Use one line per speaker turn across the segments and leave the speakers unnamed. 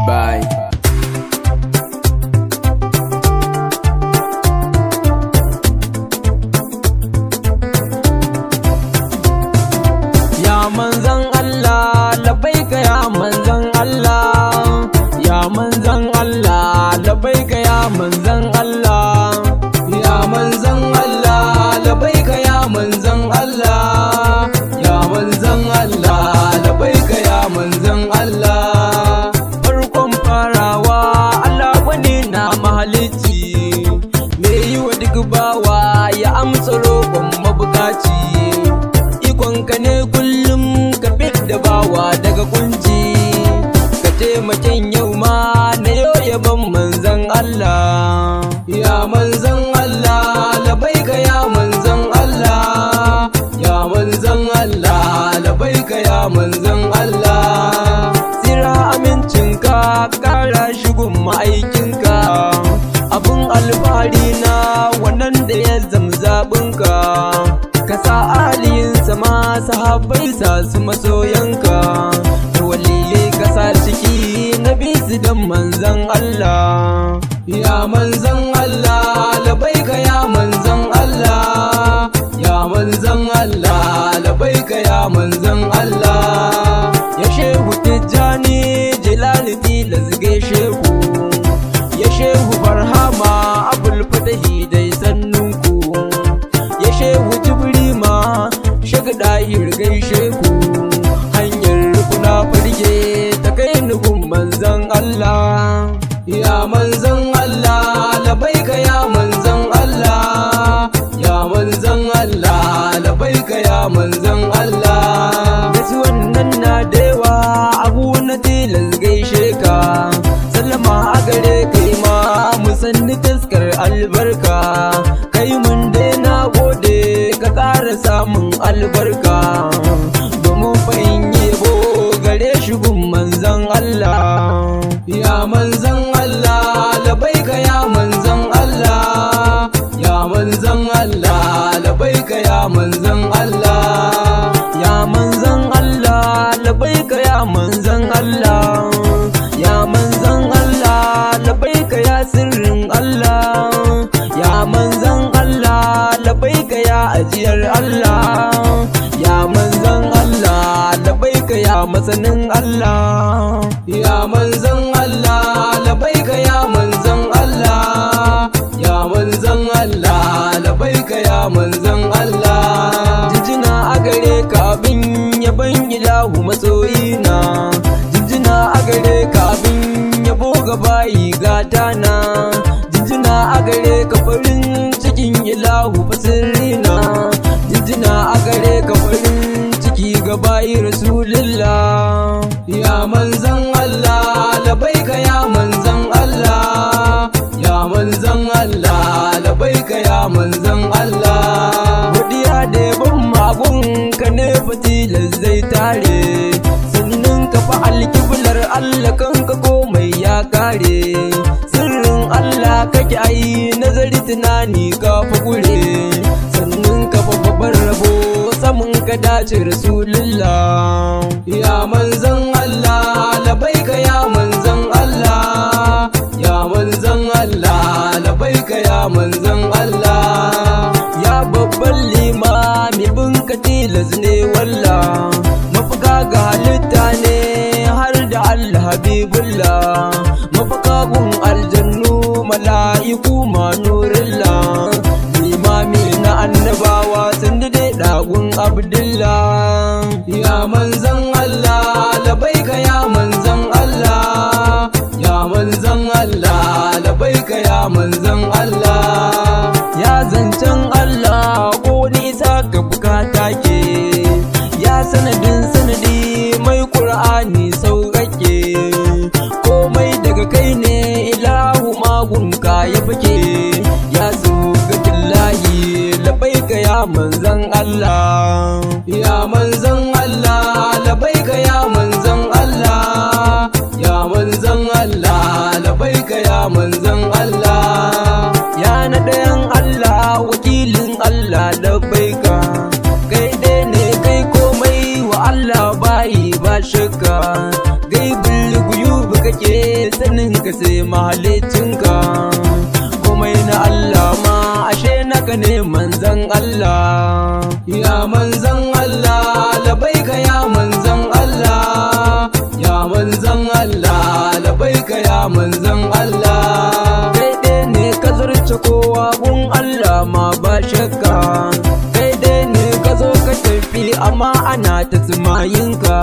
Bye. Ya manzan Allah labbaika ya manzan Allah, ya manzan Allah labbaika ya manzan Allah, ya manzan Allah labbaika ya manzan Allah, ya manzan Allah labbaika ya manzan Allah. Farkon farawa Allah wani na mahalicci, me yi wa duk bawa ya amsa roƙon mabukaci. Ikonka ne kullum ka fidda bawa daga kunci, ka taimaken yau ma na yau yaban manzan Allah. Ya manzan Allah labbaika ya manzan Allah, ya manzan Allah labbaika ya manzan Allah. Tsira amincinka kara shigun ma'aikinka, abun alfahari na wannan da ya zamzabinka. Ka sa aliyinsa ma sahabbai sa su masoyanka, da waliyai ka sa ciki na bisu dan manzan Allah. Ya manzan Allah labbaika ya manzan Allah, ya manzan Allah labbaika ya manzan Allah. Ya shehu Tijjani Jilani tilas gaishe ku, ya shehu Barhama Abul Fatahi dai sannunku, ya shehu Jibrima Shagdahir gaishe ku. Hanyar rukuna farge ta kai nugun manzan Allah. Ya manzan Allah labbaika ya manzan Allah, ya manzan Allah labbaika ya manzan Allah. Gasu wannan na dewa abu na tilas gaishe ka, sallama a gare kai ma musanni taskar albarka. Kai mun dai na gode ka ƙara samun albarka, domin fahim yabo gare shi gun manzan Allah. Ya manzan Allah labbaika ya manzan Allah, ya manzan Allah labbaika ya manzan Allah. Ya manzan Allah labbaika ya manzan Allah, ya manzan Allah labbaika ya sirrin Allah, ya manzan Allah labbaika ya ajiyar Allah, ya manzan Allah labbaika ya masanin Allah. Ya manzan Allah labbaika ya manzan Allah, ya manzan Allah labbaika ya manzan Allah. Jinjina a gare ka abin yaban ilahu masoyina, jinjina a gare ka abin yabo ga bayi gatana, jinjina a gare ka farin cikin ilahu fasirina, jinjina a gare ka farin ciki ga bayi rasulillah. Ya manzan Allah labbaika ya manzan Allah, ya manzan Allah labbaika ya manzan Allah. Godiya da yabon magun ka ne fatilar zai tare, sannan ka fa alkiblar Allah kanka komai ya kare. Sirrin Allah kake ai nazari tunani ka fa gure, sannan ka fa babbar rabo samun ka dace rasulullah. Ya manzan Allah labbaika ya manzan Allah, ya manzan Allah labbaika ya manzan Allah. Ya babban limami bin ka tilas ne walla, mafaka ga halitta ne har da Allah habibullah, mafaka gun aljannu mala'iku ma nurullah, limami na annabawa sun dai dagun abdullah. Ya manzan Allah labbaika ya manzan Allah, ya manzan Allah labbaika ya manzan Allah. Ya zancen Allah ko nisa ga bukata ke, ya sanadin sanadi mai Qur'ani sauƙaƙe, komai daga kai ne ilahu magunka ya fake. Ya zo ga billahi labbaika ya manzan Allah, ya manzan Allah labbaika ya manzan Allah, ya manzan Allah labbaika ya manzan Allah. Ya na ɗayan Allah wakilin Allah labbaika, kai dai ne kai komai wa Allah bayi ba shakka, gaibul guyub kake sanin ka sai mahalicinka, komai na Allah ma ashe naka ne manzan Allah. Ya manzan Allah labaika ya manzan Allah, ya manzan Allah labaika ya manzan Allah. Kai dai ne ka zarce kowa gun Allah ma ba shakka, kai dai ne ka zo ka tafi amma ana ta tsimayinka,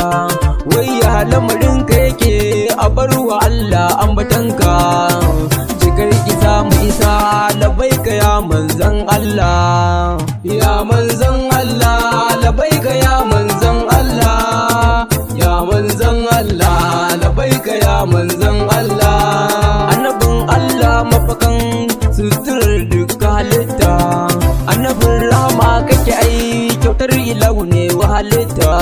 wai ya lamarinka yake a bar wa Allah ambatanka. Cikar isa mu isa labaika ya manzan Allah, ya manzan Allah labaika ya manzan Allah, ya manzan Allah labaika ya manzan Allah. Annabin Allah mafakan suturar duka halitta, annabin rahama kake ai kyautar ilahu ne wa halitta,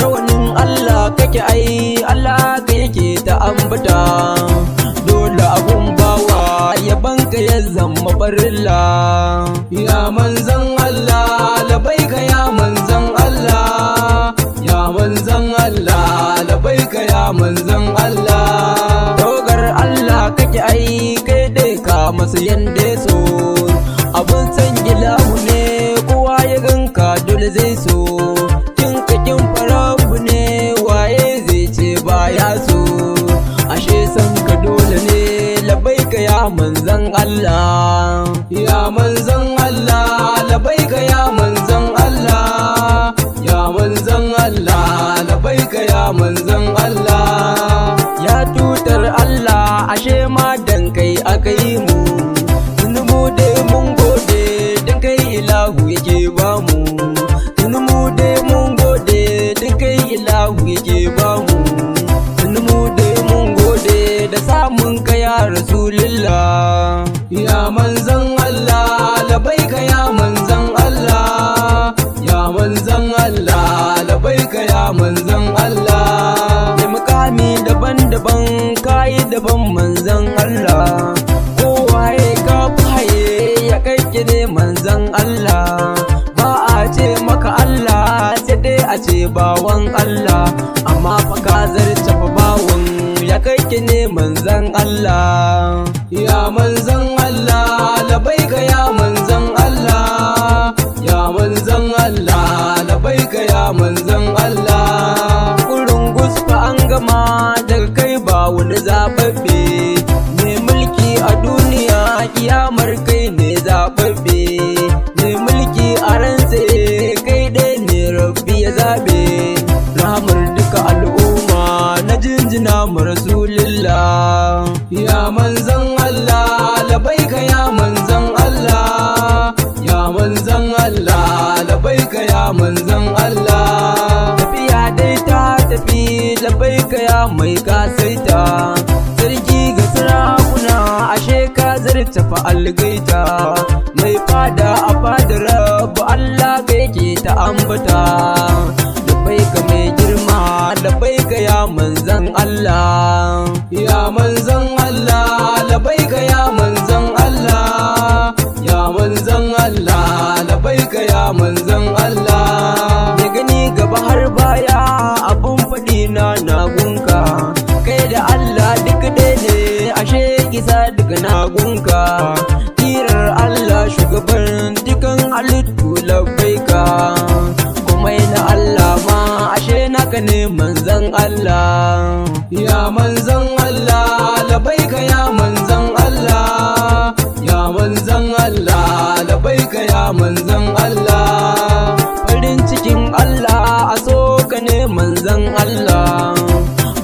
rawanin Allah kake ai Allah ka yake ta ambata, dole abun bawa yabanka ya zama barilla. Ya manzan Allah labaika ya manzan Allah, ya manzan Allah labaika ya manzan Allah. Dogar Allah kake ai kai dai ka masa yanda so, abun san gilahu ne kowa ya ganka dole zai so, kin kakin farabu ne waye zai ce baya so, ashe san ka dole ne labaika ya manzan Allah. Ya manzan Allah labaika ya manzan Allah, ya manzan Allah labaika ya manzan Allah. Ya tutar Allah ashe ma dan kai aka yi mu, mu dai mun gode dan kai ilahu yake ba mu, mu dai mun gode dan kai ilahu yake ba mu, mu dai mun gode da samun ka ya rasulullah. Ya manzan Allah labaika ya manzan Allah, ya manzan Allah labaika ya manzan Allah. Da mukami daban-daban kayi daban manzan Allah, kowaye ka faye ya kai ne manzan Allah, ba a ce maka Allah sai dai a ce bawan Allah, amma fa ka zarce fa bawan ya kai ne manzan Allah. Ya manzan Allah labaika ya manzan Allah, ya manzan Allah labaika ya manzan Allah. Kurin gusfa an gama daga kai ba wani zababbe, mai mulki a duniya kiyamar kai ne zababbe, mai mulki a ransa kai dai ne rabbi ya zabe, rahamar duka al'umma na jinjina mu rasulillah. Ya manzan Allah labaika ya manzan Allah, ya manzan Allah labaika ya manzan Allah. Tafiya dai ta tafi labaika ya mai kasaita, sarki ga sarakuna ashe ka zarta fa algaita, mai fada a fadar rabu Allah ka yake ta ambata, labaika mai girma labaika ya manzan Allah. Ya manzan Allah labaika ya manzan Allah, ya manzan Allah labaika ya manzan Allah. Ya gani gaba har baya abun faɗi na nagunka, kai da Allah duk dai ne ashe isa daga nagunka, kirar Allah shugaban dukan halittu labaika, komai na Allah ma ashe naka ne manzan Allah. Ya manzan Allah labaika ya manzan Allah, ya manzan Allah labaika ya manzan Allah. Farin cikin Allah a so ka ne manzan Allah,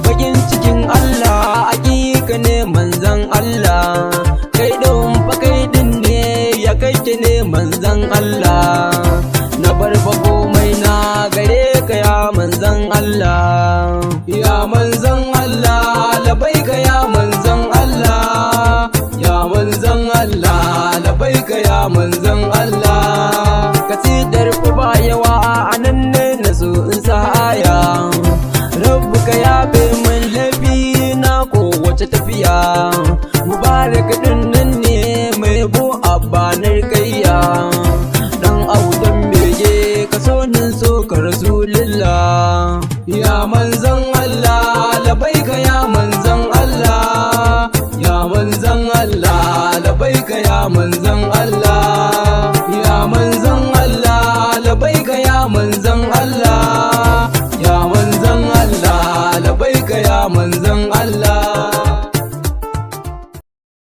bakin cikin Allah hakika ne manzan Allah, kai don fa kai din ne ya kai ne manzan Allah, na bar fa komai na gare ka ya manzan Allah. Ya manzan Allah labaika ya manzan Allah, ya manzan Allah labaika ya manzan Allah. Kasidar fa ba yawa anan ne na so in sa aya, rabbu ka yafe min lafi na kowace tafiya, mubarak din nan ne mai bu abanar kayya, dan autan bege ka so nin so ka rasulillah. Ya manzan Allah labaika ya manzan Allah, ya manzon Allah